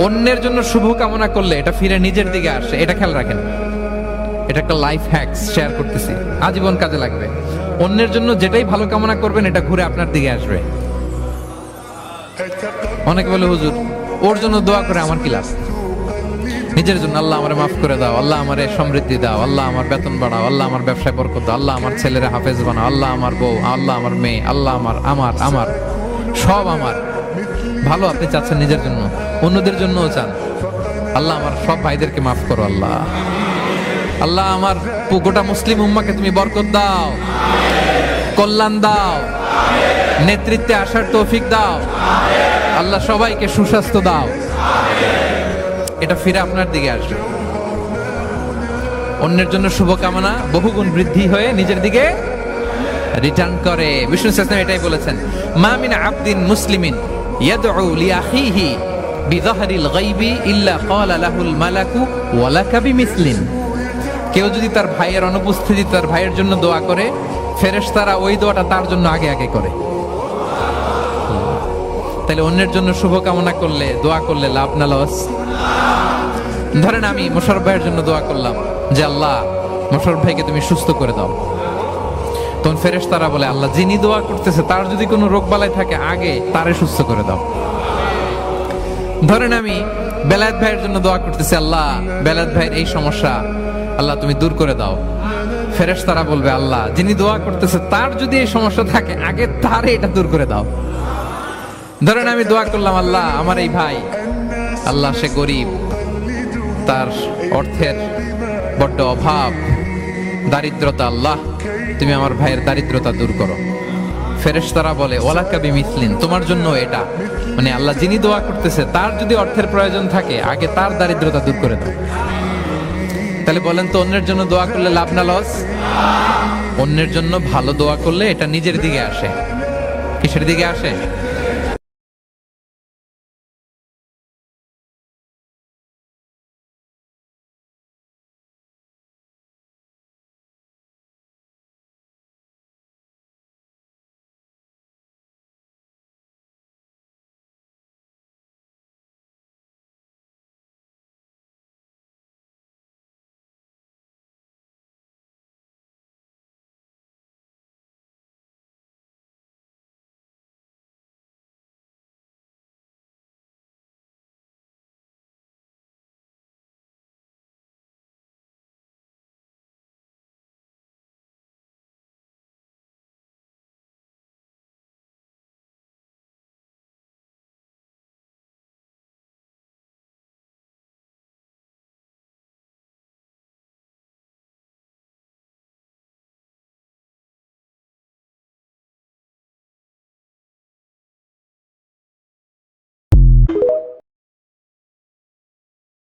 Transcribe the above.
অন্যের জন্য শুভ কামনা করলে এটা ফিরে নিজের দিকে আসে, এটা খেয়াল রাখেন। এটা একটা লাইফ হ্যাকস শেয়ার করতেছি, আজীবন কাজে লাগবে। অন্যের জন্য যেটাই ভালো কামনা করবেন এটা ঘুরে আপনার দিকে আসবে। অনেকে বলে হুজুর ওর জন্য দোয়া করে আমার কি লাভ? নিজের জন্য আল্লাহ আমারে মাফ করে দাও, আল্লাহ আমারে সমৃদ্ধি দাও, আল্লাহ আমার বেতন বাড়াও, আল্লাহ আমার ব্যবসায় বরকত দাও, আল্লাহ আমার ছেলেরা হাফেজ বানাও, আল্লাহ আমার বউ, আল্লাহ আমার মেয়ে, আল্লাহ আমার আমার আমার সব আমার ভালো আপনি চাচ্ছেন নিজের জন্য, অন্যদের জন্যও চান। আল্লাহ আমার সব ভাইদেরকে মাফ করো, আল্লাহ আল্লাহ আমার গোটা মুসলিম উম্মাকে তুমি বরকত দাও, কল্যাণ দাও, নেতৃত্বে আসার তৌফিক দাও, আল্লাহ সবাইকে সুস্বাস্থ্য দাও। এটা ফিরে আপনার দিকে আসবে। অন্যের জন্য শুভকামনা বহুগুণ বৃদ্ধি হয়ে নিজের দিকে রিটার্ন করে। বিষ্ণু ইসলাম এটাই বলেছেন, মা মিন আবদিন মুসলিমিন ইয়াদউ লিআখিহি বিযাহরিল গায়বি ইল্লা ক্বালা লাহুল মালাকু ওয়া লাকা বিমিসলিন। কেউ যদি তার ভাইয়ের অনুপস্থিতি তার ভাইয়ের জন্য দোয়া করে, ফেরেশতারা ওই দোয়াটা তার জন্য আগে আগে করে। তাহলে অন্যের জন্য শুভকামনা করলে, দোয়া করলে লাভ না লস? ধরেন আমি মোশাররফ ভাইয়ের জন্য দোয়া করলাম যে আল্লাহ মোশাররফ ভাইকে তুমি সুস্থ করে দাও, তখন ফেরেশতারা বলে আল্লাহ যিনি দোয়া করতেছে তার যদি কোনো রোগ বালাই থাকে আগে তারে সুস্থ করে দাও। ধরেন আমি বেলায়েত ভাইয়ের জন্য দোয়া করতেছি, আল্লাহ বেলায়েত ভাইয়ের এই সমস্যা আল্লাহ তুমি দূর করে দাও, ফেরেশতারা বলবে আল্লাহ যিনি দোয়া করতেছে তার যদি এই সমস্যা থাকে আগে তারে এটা দূর করে দাও। ধরেন আমি দোয়া করলাম আল্লাহ আমার এই ভাই, আল্লাহ সে গরিব, তার অর্থের বড্ড অভাব, দারিদ্রতা, আল্লাহ তুমি আমার ভাইয়ের দারিদ্রতা দূর করো। ফেরেশতারা বলে ওয়ালাকা বিমিসলিন, তোমার জন্য এটা, মানে আল্লাহ যিনি দোয়া করতেছে তার যদি অর্থের প্রয়োজন থাকে আগে তার দারিদ্রতা দূর করে দাও। তাহলে বলেন তো অন্যের জন্য দোয়া করলে লাভ না লস? অন্যের জন্য ভালো দোয়া করলে এটা নিজের দিকে আসে। কিসের দিকে আসে?